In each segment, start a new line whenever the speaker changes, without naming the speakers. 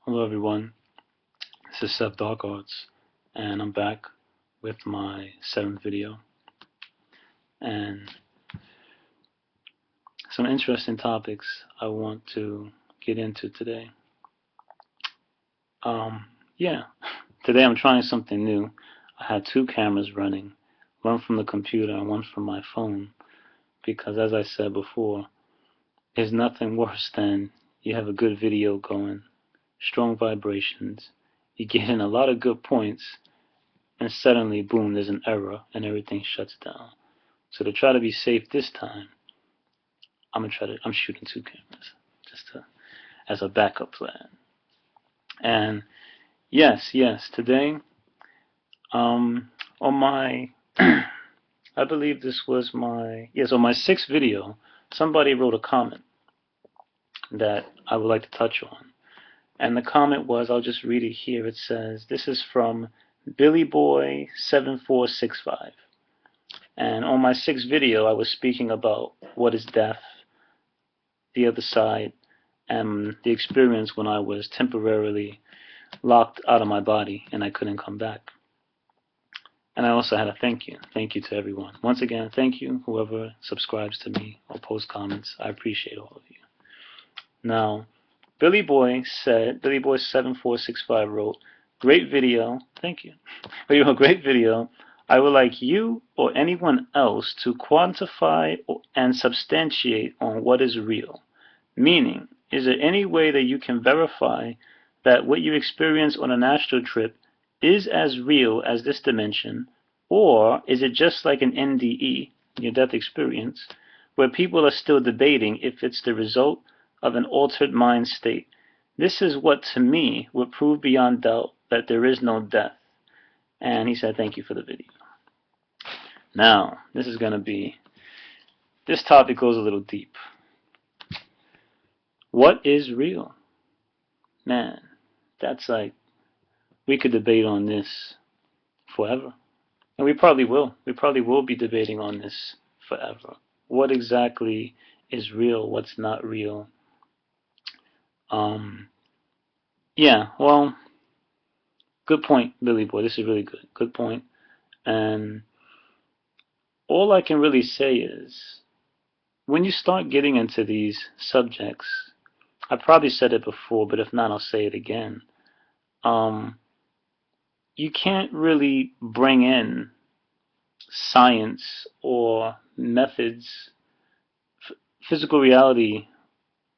Hello everyone, this is Seth Dark Arts, and I'm back with my 7th video, and some interesting topics I want to get into today. Yeah, today I'm trying something new. I have two cameras running, one from the computer and one from my phone, because as I said before, there's nothing worse than you have a good video going, strong vibrations, you get in a lot of good points, and suddenly, boom, there's an error and everything shuts down. So to try to be safe this time, I'm shooting two cameras just as a backup plan. And yes, today, on my, I believe this was on my 6th video, somebody wrote a comment that I would like to touch on. And the comment was, I'll just read it here. It says, this is from BillyBoy7465. And on my 6th video, I was speaking about what is death, the other side, and the experience when I was temporarily locked out of my body and I couldn't come back. And I also had a thank you. Thank you to everyone. Once again, thank you, whoever subscribes to me or posts comments. I appreciate all of you. Now, BillyBoy7465 wrote, great video. Thank you. Great video. I would like you or anyone else to quantify and substantiate on what is real. Meaning, is there any way that you can verify that what you experience on an astral trip is as real as this dimension, or is it just like an NDE, your death experience, where people are still debating if it's the result of an altered mind state? This is what, to me, would prove beyond doubt that there is no death. And he said, thank you for the video. Now, this topic goes a little deep. What is real? Man, that's like, we could debate on this forever. And we probably will. We probably will be debating on this forever. What exactly is real? What's not real? Yeah, well, good point, Billy Boy. This is really good. Good point. And all I can really say is, when you start getting into these subjects, I probably said it before, but if not, I'll say it again. You can't really bring in science or methods, physical reality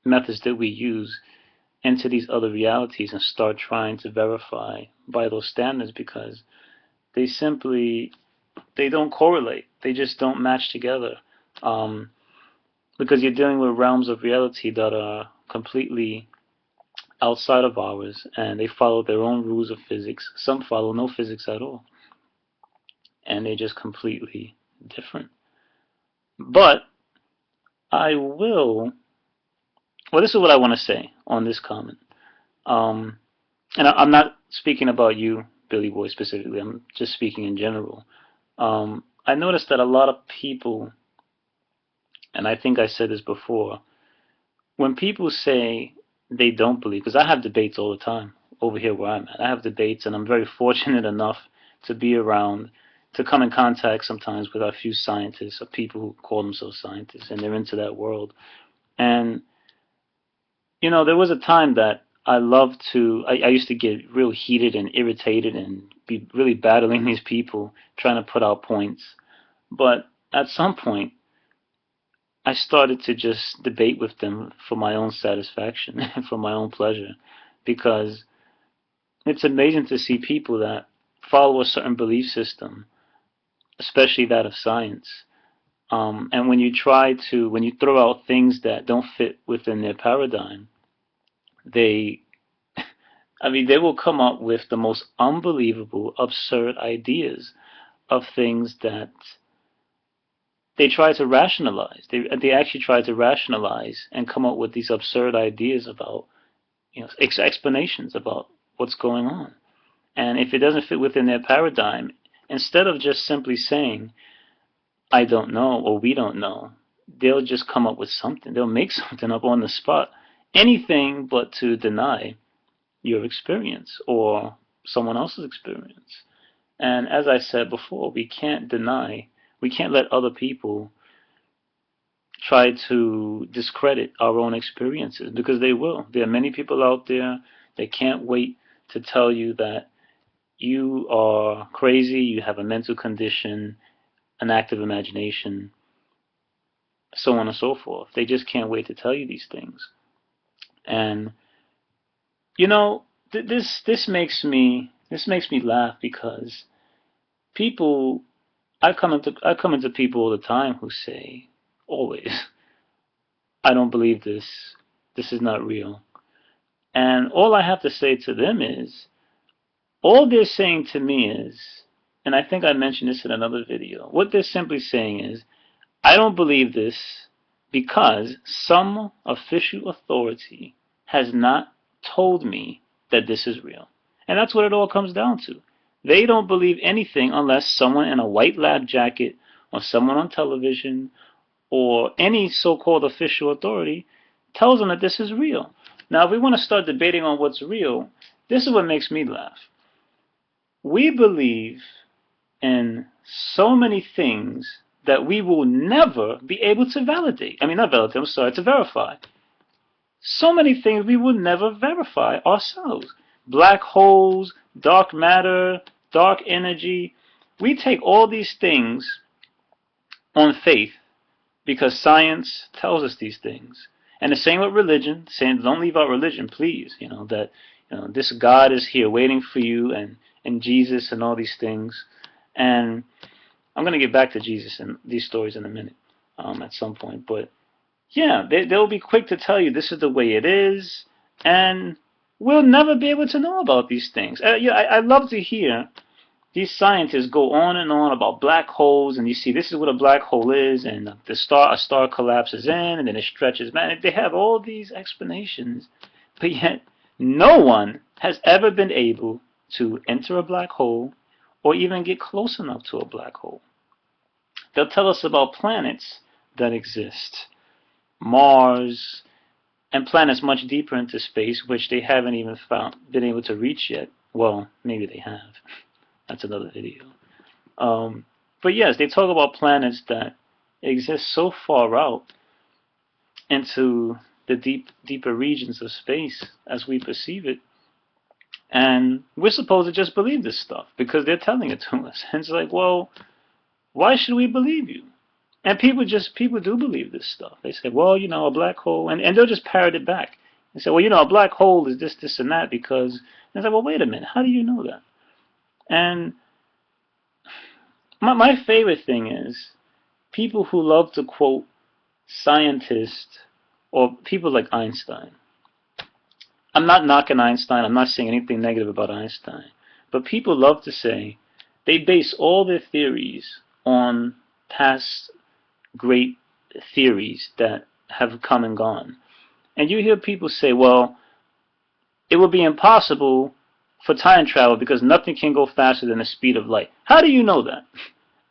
methods that we use into these other realities and start trying to verify by those standards, because they don't correlate. They just don't match together. Because you're dealing with realms of reality that are completely outside of ours, and they follow their own rules of physics. Some follow no physics at all, and they're just completely different. But this is what I want to say on this comment. And I'm not speaking about you, Billy Boy, specifically. I'm just speaking in general. I noticed that a lot of people, and I think I said this before, when people say they don't believe, because I have debates all the time over here where I'm at. I have debates, and I'm very fortunate enough to be around, to come in contact sometimes with a few scientists, or people who call themselves scientists, and they're into that world. And, you know, there was a time that I used to get real heated and irritated and be really battling these people, trying to put out points. But at some point, I started to just debate with them for my own satisfaction, for my own pleasure, because it's amazing to see people that follow a certain belief system, especially that of science, and when you throw out things that don't fit within their paradigm, they will come up with the most unbelievable, absurd ideas of things that they try to rationalize. They actually try to rationalize and come up with these absurd ideas about, explanations about what's going on. And if it doesn't fit within their paradigm, instead of just simply saying, I don't know, or we don't know, they'll just come up with something. They'll make something up on the spot. Anything but to deny your experience or someone else's experience. And as I said before, we can't let other people try to discredit our own experiences, because they will. There are many people out there that can't wait to tell you that you are crazy, you have a mental condition, an active imagination, so on and so forth. They just can't wait to tell you these things. And you know, this makes me laugh, because people I come into people all the time who say, always, I don't believe this. This is not real. And all I have to say to them is, all they're saying to me is, and I think I mentioned this in another video, what they're simply saying is, I don't believe this because some official authority has not told me that this is real. And that's what it all comes down to. They don't believe anything unless someone in a white lab jacket or someone on television or any so-called official authority tells them that this is real. Now, if we want to start debating on what's real, this is what makes me laugh. We believe in so many things that we will never be able to validate. I mean, not validate, I'm sorry, to verify. So many things we will never verify ourselves. Black holes, dark matter, dark energy. We take all these things on faith because science tells us these things. And the same with religion, saying don't leave out religion, please. That this God is here waiting for you, and Jesus and all these things. And I'm going to get back to Jesus and these stories in a minute, at some point. But yeah, they'll be quick to tell you this is the way it is, and we'll never be able to know about these things. I love to hear these scientists go on and on about black holes, and you see this is what a black hole is, and a star collapses in, and then it stretches back. They have all these explanations, but yet no one has ever been able to enter a black hole or even get close enough to a black hole. They'll tell us about planets that exist, Mars, and planets much deeper into space, which they haven't even been able to reach yet. Well, maybe they have. That's another video. But yes, they talk about planets that exist so far out into the deeper regions of space as we perceive it. And we're supposed to just believe this stuff because they're telling it to us. And it's like, well, why should we believe you? And people do believe this stuff. They say, well, a black hole, and they'll just parrot it back. They say, well, a black hole is this, and that, because, and it's like, well, wait a minute, how do you know that? And my favorite thing is people who love to quote scientists or people like Einstein. I'm not knocking Einstein. I'm not saying anything negative about Einstein. But people love to say they base all their theories on past great theories that have come and gone. And you hear people say, well, it would be impossible for time travel because nothing can go faster than the speed of light. How do you know that?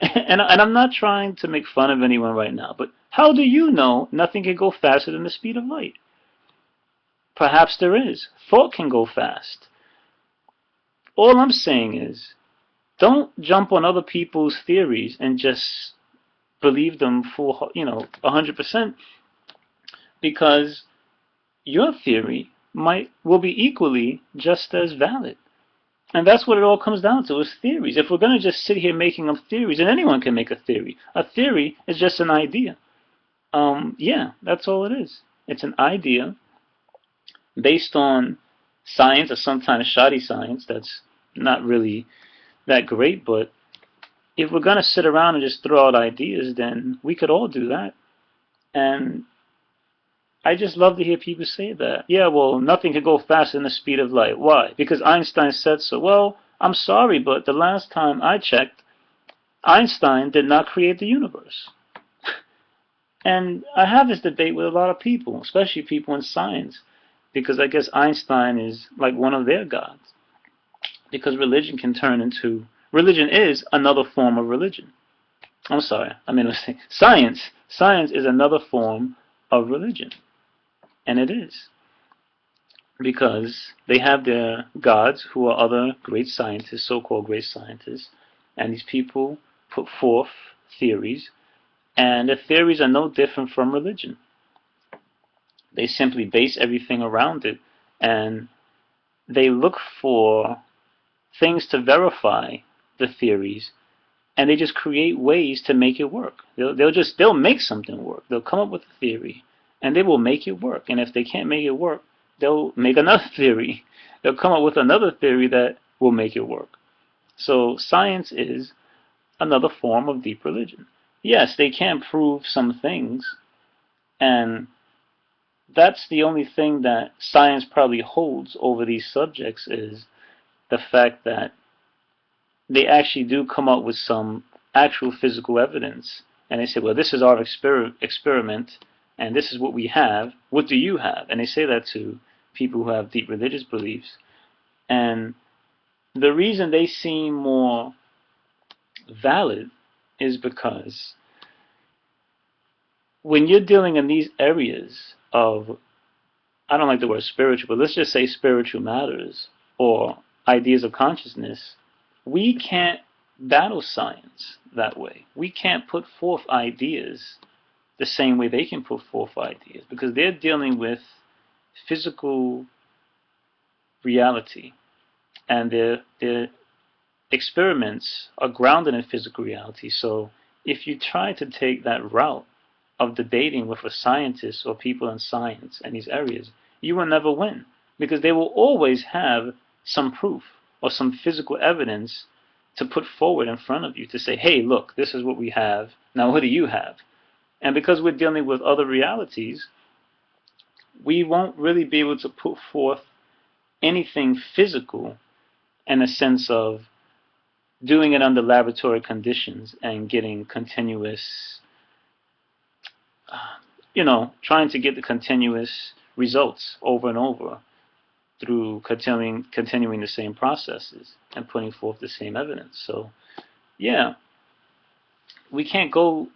and I'm not trying to make fun of anyone right now, but how do you know nothing can go faster than the speed of light? Perhaps there is. Thought can go fast. All I'm saying is, don't jump on other people's theories and just believe them for 100%, because your theory will be equally just as valid. And that's what it all comes down to, is theories. If we're going to just sit here making up theories, and anyone can make a theory is just an idea. Yeah, that's all it is. It's an idea based on science, or sometimes shoddy science that's not really that great. But if we're going to sit around and just throw out ideas, then we could all do that. And I just love to hear people say that. Yeah, well, nothing can go faster than the speed of light. Why? Because Einstein said so. Well, I'm sorry, but the last time I checked, Einstein did not create the universe. And I have this debate with a lot of people, especially people in science, because I guess Einstein is like one of their gods. Because religion is another form of religion. I'm sorry, science. Science is another form of religion. And it is. because they have their gods who are other great scientists, so-called great scientists, and these people put forth theories, and the theories are no different from religion. They simply base everything around it, and they look for things to verify the theories, and they just create ways to make it work. They'll make something work. They'll come up with a theory, and they will make it work. And if they can't make it work, they'll make another theory. They'll come up with another theory that will make it work. So science is another form of deep religion. Yes, they can prove some things, and that's the only thing that science probably holds over these subjects, is the fact that they actually do come up with some actual physical evidence. And they say, well, this is our experiment, and this is what we have. What do you have? And they say that to people who have deep religious beliefs. And the reason they seem more valid is because when you're dealing in these areas of, I don't like the word spiritual, but let's just say spiritual matters or ideas of consciousness, we can't battle science that way. We can't put forth ideas the same way they can put forth ideas, because they're dealing with physical reality, and their experiments are grounded in physical reality. So if you try to take that route of debating with a scientist or people in science in these areas, you will never win, because they will always have some proof or some physical evidence to put forward in front of you to say, hey, look, this is what we have. Now, what do you have? And because we're dealing with other realities, we won't really be able to put forth anything physical in a sense of doing it under laboratory conditions and getting continuous, trying to get the continuous results over and over through continuing the same processes and putting forth the same evidence. So, yeah, we can't go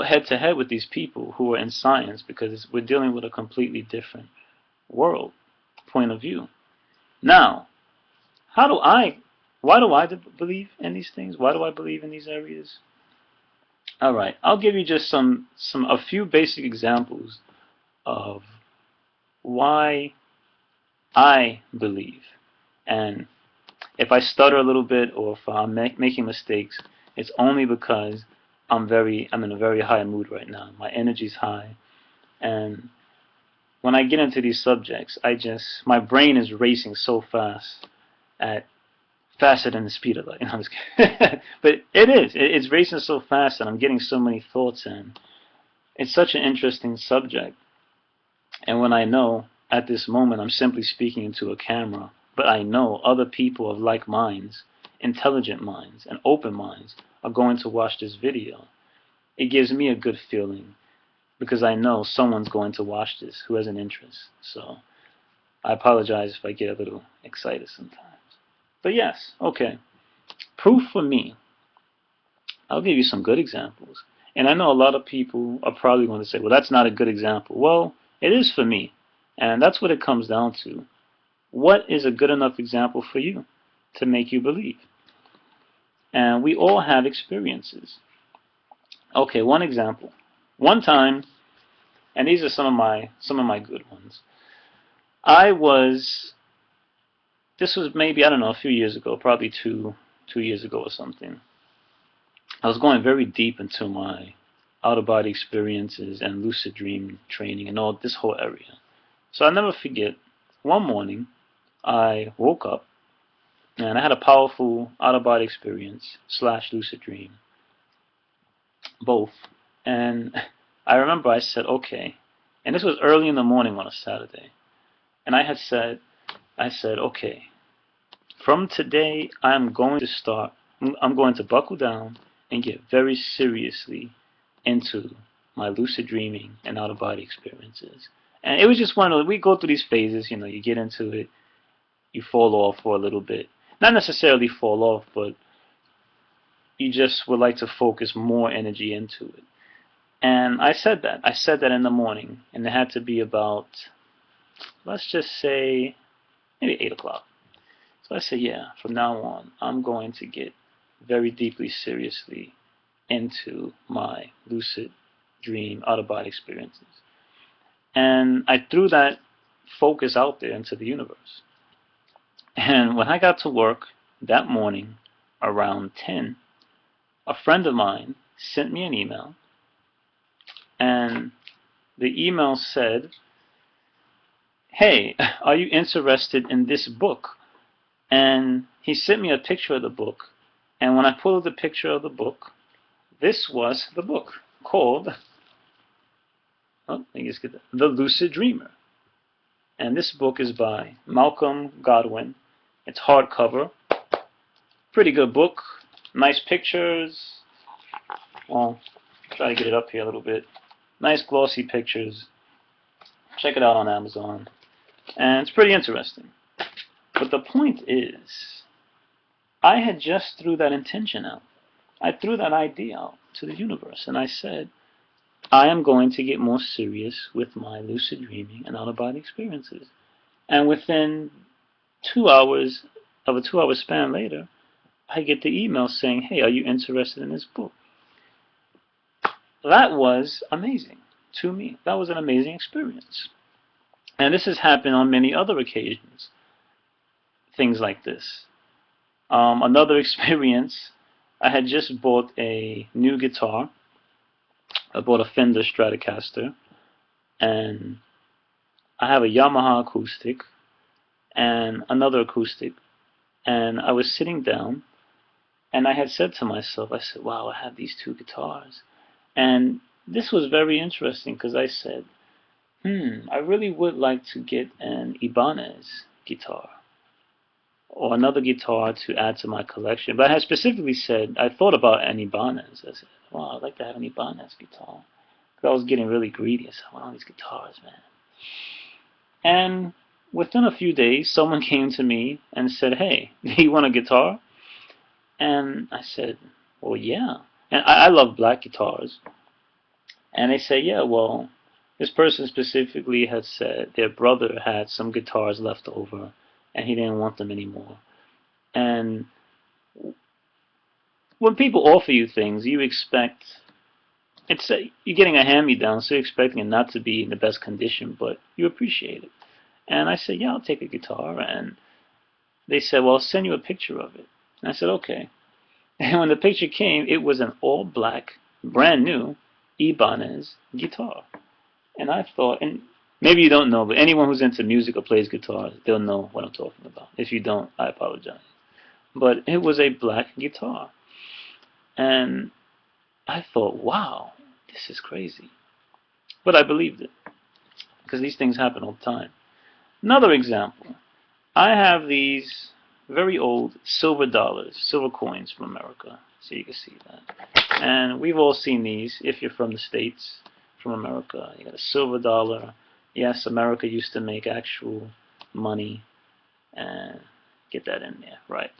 head to head with these people who are in science, because we're dealing with a completely different world point of view. Now, why do I believe in these things? Why do I believe in these areas? All right, I'll give you just a few basic examples of why I believe. And if I stutter a little bit or if I'm making mistakes, it's only because I'm in a very high mood right now. My energy's high, and when I get into these subjects, my brain is racing so fast, faster than the speed of light. I'm just kidding. But it's racing so fast, and I'm getting so many thoughts in. It's such an interesting subject. And when I know at this moment I'm simply speaking into a camera, but I know other people of like minds, intelligent minds, and open minds are going to watch this video, it gives me a good feeling, because I know someone's going to watch this who has an interest. So I apologize if I get a little excited sometimes. But yes, okay. Proof for me. I'll give you some good examples. And I know a lot of people are probably going to say, well, that's not a good example. Well, it is for me. And that's what it comes down to. What is a good enough example for you to make you believe? And we all have experiences. Okay, one example. One time, and these are some of my good ones. This was maybe, I don't know, a few years ago, probably two years ago or something. I was going very deep into my out-of-body experiences and lucid dream training and all this whole area. So I'll never forget, one morning I woke up and I had a powerful out-of-body experience / lucid dream, both. And I remember I said, okay, and this was early in the morning on a Saturday, and I said, okay, from today I'm going to buckle down and get very seriously into my lucid dreaming and out-of-body experiences. And it was just one of those, we go through these phases, you get into it, you fall off for a little bit. Not necessarily fall off, but you just would like to focus more energy into it. And I said that in the morning, and it had to be about, let's just say, maybe 8 o'clock. So I said, yeah, from now on, I'm going to get very deeply, seriously into my lucid dream, out-of-body experiences. And I threw that focus out there into the universe. And when I got to work that morning around 10, a friend of mine sent me an email, and the email said, hey, are you interested in this book? And he sent me a picture of the book, and when I pulled the picture of the book, this was the book called The Lucid Dreamer. And this book is by Malcolm Godwin. It's hardcover. Pretty good book. Nice pictures. Well, try to get it up here a little bit. Nice glossy pictures. Check it out on Amazon. And it's pretty interesting. But the point is, I had just threw that intention out. I threw that idea out to the universe, and I said, I am going to get more serious with my lucid dreaming and out-of-body experiences. And within 2 hours of a 2-hour span later, I get the email saying, hey, are you interested in this book? That was amazing to me. That was an amazing experience. And this has happened on many other occasions. Things like this. Another experience, I had just bought a new guitar. I bought a Fender Stratocaster, and I have a Yamaha acoustic and another acoustic, and I was sitting down, and I had said to myself, I said, wow, I have these two guitars. And this was very interesting because I said, I really would like to get an Ibanez guitar or another guitar to add to my collection. But I had specifically said, I thought about an Ibanez. I said, wow, I'd like to have an Ibanez guitar. Because I was getting really greedy. I said, I want all these guitars, man. And within a few days, someone came to me and said, hey, do you want a guitar? And I said, well, yeah. And I love black guitars. And they said, yeah, well, this person specifically had said their brother had some guitars left over, and he didn't want them anymore. And when people offer you things, you expect, you're getting a hand-me-down, so you're expecting it not to be in the best condition, but you appreciate it. And I said, yeah, I'll take a guitar. And they said, well, I'll send you a picture of it. And I said, okay. And when the picture came, it was an all-black, brand new Ibanez guitar. And I thought, and maybe you don't know, but anyone who's into music or plays guitars, they'll know what I'm talking about. If you don't, I apologize. But it was a black guitar. And I thought, wow, this is crazy. But I believed it, because these things happen all the time. Another example, I have these very old silver dollars, silver coins from America, so you can see that. And we've all seen these, if you're from the States, from America. You got a silver dollar. Yes, America used to make actual money, and get that in there, right?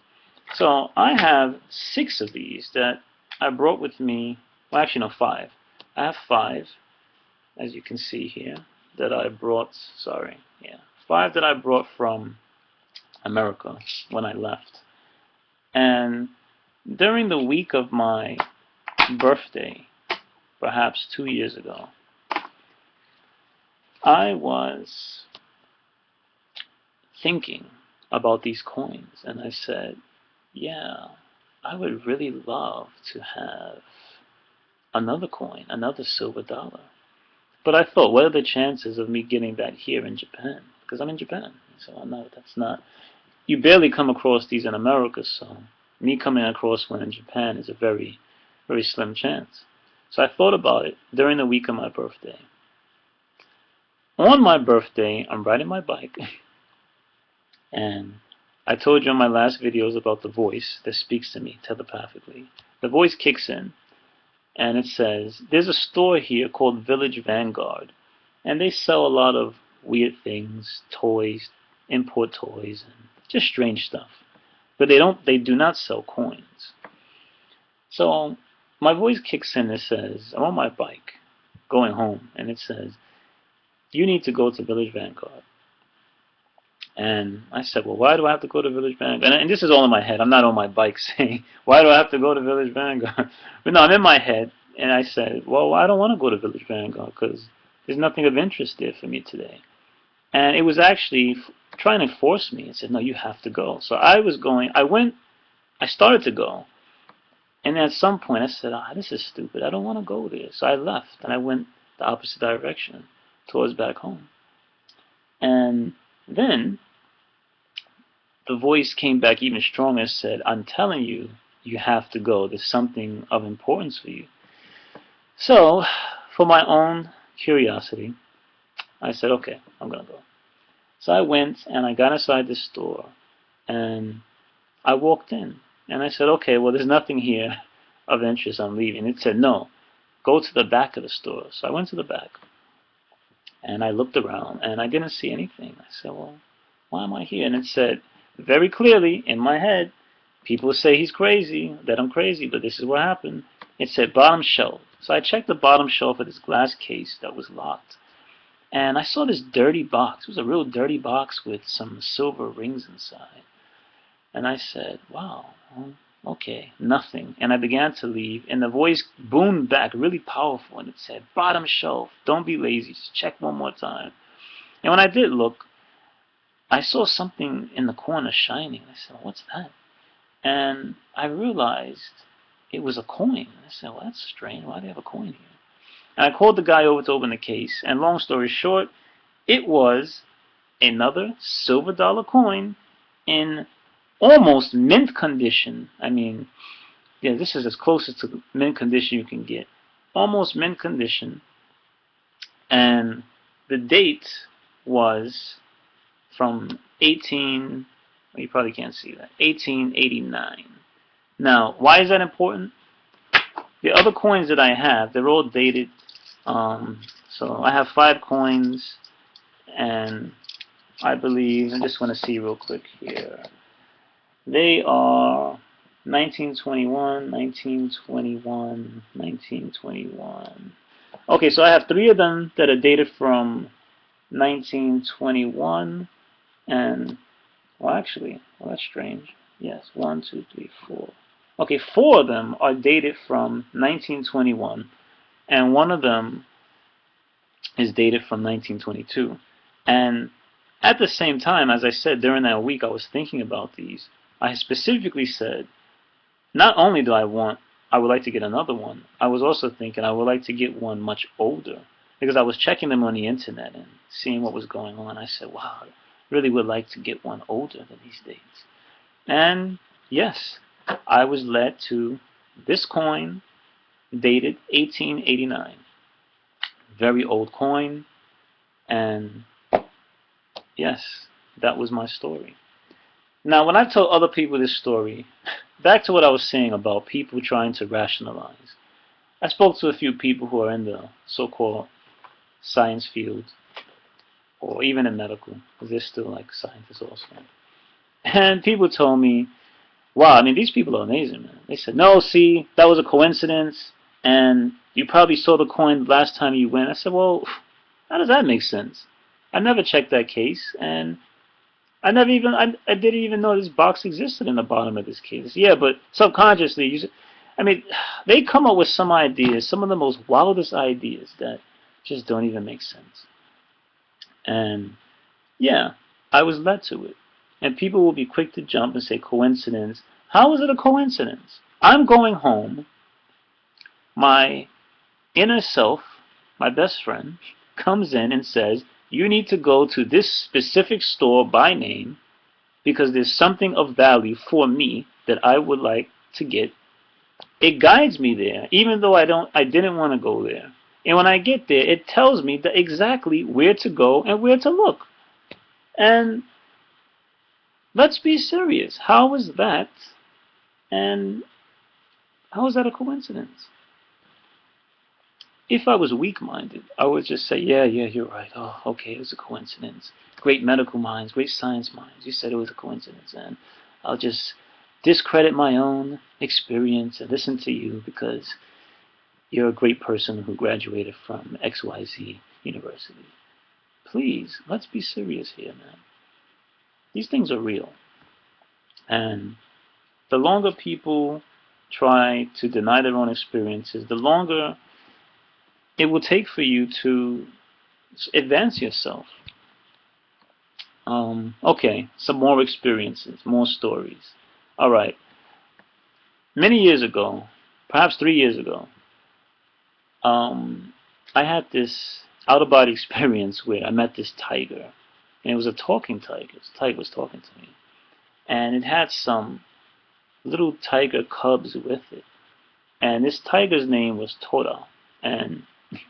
So I have 6 of these that I brought with me, well actually no, 5. I have 5, as you can see here, that I brought, 5 that I brought from America when I left. And during the week of my birthday, perhaps 2 years ago, I was thinking about these coins, and I said, yeah, I would really love to have another coin, another silver dollar. But I thought, what are the chances of me getting that here in Japan? Because I'm in Japan, so I know that's not, you barely come across these in America, so me coming across one in Japan is a very, very slim chance. So I thought about it during the week of my birthday. On my birthday, I'm riding my bike, and I told you in my last videos about the voice that speaks to me telepathically. The voice kicks in, and it says, there's a store here called Village Vanguard, and they sell a lot of weird things, toys, import toys, and just strange stuff. But they do not sell coins. So my voice kicks in and says, I'm on my bike going home, and it says, you need to go to Village Vanguard. And I said, well, why do I have to go to Village Vanguard? And this is all in my head. I'm not on my bike saying, why do I have to go to Village Vanguard? But no, I'm in my head. And I said, well, I don't want to go to Village Vanguard because there's nothing of interest there for me today. And it was actually trying to force me. It said, no, you have to go. So I was going. I started to go. And at some point I said, this is stupid. I don't want to go there. So I left and I went the opposite direction towards back home. And then the voice came back even stronger and said, I'm telling you, you have to go. There's something of importance for you. So, for my own curiosity, I said, okay, I'm going to go. So I went and I got inside the store and I walked in. And I said, okay, well, there's nothing here of interest. I'm leaving. It said, no, go to the back of the store. So I went to the back and I looked around and I didn't see anything. I said, well, why am I here? And it said, very clearly in my head, people say he's crazy, that I'm crazy, but this is what happened. It said bottom shelf. So I checked the bottom shelf of this glass case that was locked. And I saw this dirty box. It was a real dirty box with some silver rings inside. And I said, wow, okay, nothing. And I began to leave, and the voice boomed back really powerful, and it said, bottom shelf, don't be lazy, just check one more time. And when I did look, I saw something in the corner shining. I said, what's that? And I realized it was a coin. I said, well, that's strange. Why do they have a coin here? And I called the guy over to open the case, and long story short, it was another silver dollar coin in almost mint condition. I mean, yeah, this is as close as to mint condition you can get. Almost mint condition. And the date was from well, you probably can't see that, 1889. Now, why is that important? The other coins that I have, they're all dated. So I have 5 coins, and I believe, I just want to see real quick here. They are 1921, 1921, 1921. Okay, so I have 3 of them that are dated from 1921, and, well, actually, well, that's strange. Yes, 1, 2, 3, 4. Okay, 4 of them are dated from 1921, and 1 of them is dated from 1922. And at the same time, as I said, during that week I was thinking about these. I specifically said, not only do I would like to get another one, I was also thinking I would like to get one much older, because I was checking them on the internet and seeing what was going on. I said, wow, I really would like to get one older than these dates. And yes, I was led to this coin dated 1889. Very old coin, and yes, that was my story. Now, when I tell other people this story, back to what I was saying about people trying to rationalize. I spoke to a few people who are in the so-called science field, or even in medical, because they're still like scientists also. And people told me, wow, I mean, these people are amazing, man. They said, no, see, that was a coincidence, and you probably saw the coin last time you went. I said, well, how does that make sense? I never checked that case, and I didn't even know this box existed in the bottom of this case. Yeah, but subconsciously, I mean, they come up with some ideas, some of the most wildest ideas that just don't even make sense. And yeah, I was led to it. And people will be quick to jump and say coincidence. How is it a coincidence? I'm going home. My inner self, my best friend, comes in and says, you need to go to this specific store by name because there's something of value for me that I would like to get. It guides me there, even though I didn't want to go there. And when I get there, it tells me that exactly where to go and where to look. And let's be serious. How is that? And how is that a coincidence? If I was weak-minded, I would just say, yeah, you're right. Oh, okay, it was a coincidence. Great medical minds, great science minds. You said it was a coincidence. And I'll just discredit my own experience and listen to you because you're a great person who graduated from XYZ University. Please, let's be serious here, man. These things are real. And the longer people try to deny their own experiences, the longer it will take for you to advance yourself. Okay, some more experiences, more stories. Alright, many years ago, perhaps 3 years ago, I had this out-of-body experience where I met this tiger. And it was a talking tiger. This tiger was talking to me. And it had some little tiger cubs with it. And this tiger's name was Tora. And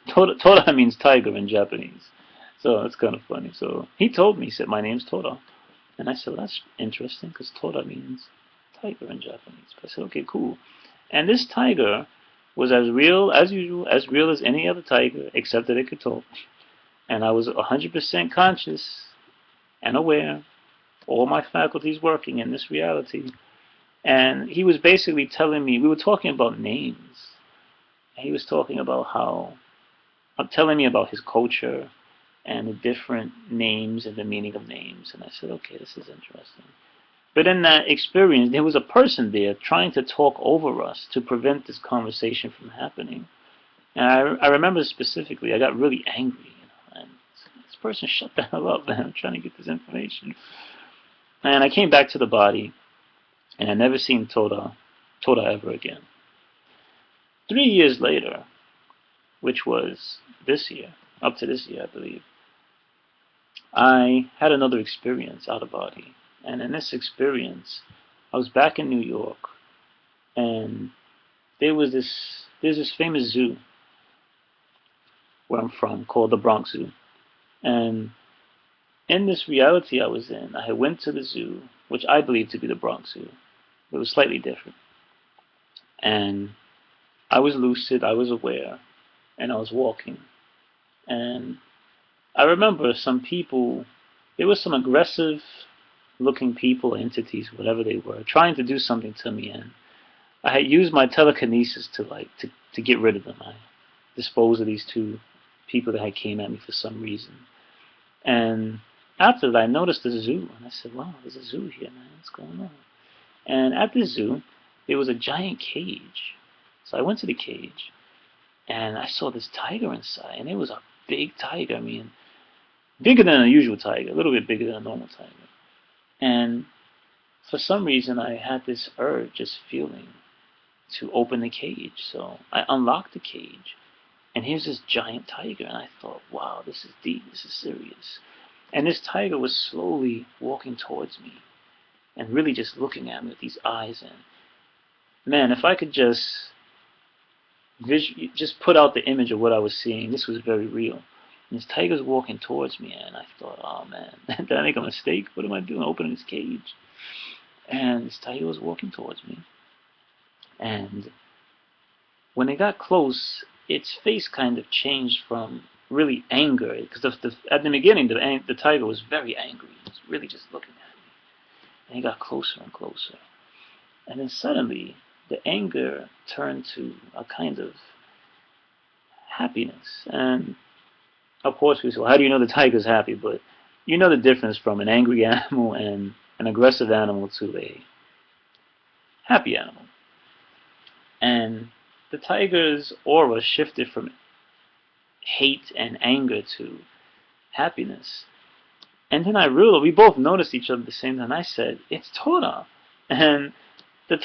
Tora means tiger in Japanese. So that's kind of funny. So he told me, he said, my name's Tora. And I said, well, that's interesting because Tora means tiger in Japanese. But I said, okay, cool. And this tiger was as real as usual, as real as any other tiger, except that it could talk. And I was 100% conscious and aware, all my faculties working in this reality. And he was basically telling me, we were talking about names. And he was talking about telling me about his culture and the different names and the meaning of names. And I said, okay, this is interesting. But in that experience, there was a person there trying to talk over us to prevent this conversation from happening. And I remember specifically, I got really angry. And this person, shut the hell up, man. I'm trying to get this information. And I came back to the body, and I never seen Tora ever again. 3 years later, which was this year, up to this year, I believe, I had another experience out of body. And in this experience, I was back in New York, and there's this famous zoo where I'm from called the Bronx Zoo. And in this reality I was in, I went to the zoo, which I believe to be the Bronx Zoo. It was slightly different. And I was lucid, I was aware, and I was walking. And I remember some people, there were some aggressive looking people, entities, whatever they were, trying to do something to me, and I had used my telekinesis to get rid of them. I disposed of these two people that had came at me for some reason. And after that, I noticed the zoo, and I said, wow, there's a zoo here, man, what's going on? And at the zoo, there was a giant cage. So I went to the cage, and I saw this tiger inside, and it was a big tiger. I mean, bigger than a usual tiger, a little bit bigger than a normal tiger. And for some reason, I had this urge, this feeling, to open the cage. So I unlocked the cage, and here's this giant tiger, and I thought, wow, this is deep, this is serious. And this tiger was slowly walking towards me, and really just looking at me with these eyes. And man, if I could just put out the image of what I was seeing, this was very real. And this tiger's walking towards me, and I thought, oh man, did I make a mistake? What am I doing opening this cage? And this tiger was walking towards me. And when it got close, its face kind of changed from really anger, because at the beginning, the tiger was very angry. It was really just looking at me. And it got closer and closer. And then suddenly, the anger turned to a kind of happiness. And of course, we say, well, how do you know the tiger's happy? But you know the difference from an angry animal and an aggressive animal to a happy animal. And the tiger's aura shifted from hate and anger to happiness. And then I realized, we both noticed each other at the same time. I said, it's Tora. And the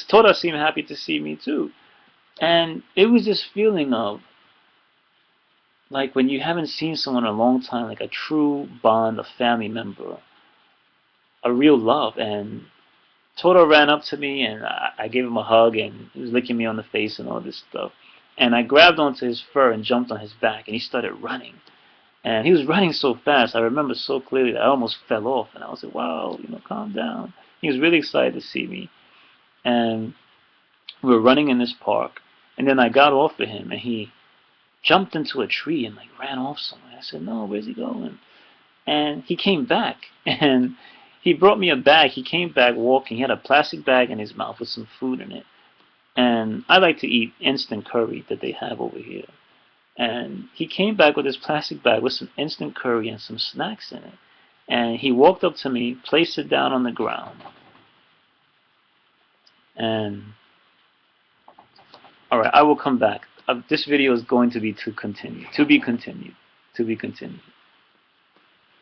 Tora seemed happy to see me too. And it was this feeling of, like when you haven't seen someone in a long time, like a true bond, a family member, a real love. And Toto ran up to me, and I gave him a hug, and he was licking me on the face and all this stuff. And I grabbed onto his fur and jumped on his back, and he started running. And he was running so fast, I remember so clearly that I almost fell off. And I was like, wow, calm down. He was really excited to see me. And we were running in this park, and then I got off of him, and he jumped into a tree and ran off somewhere. I said, no, where's he going? And he came back, and he brought me a bag. He came back walking. He had a plastic bag in his mouth with some food in it. And I like to eat instant curry that they have over here. And he came back with this plastic bag with some instant curry and some snacks in it. And he walked up to me, placed it down on the ground, and alright, I will come back. This video is going to be to be continued.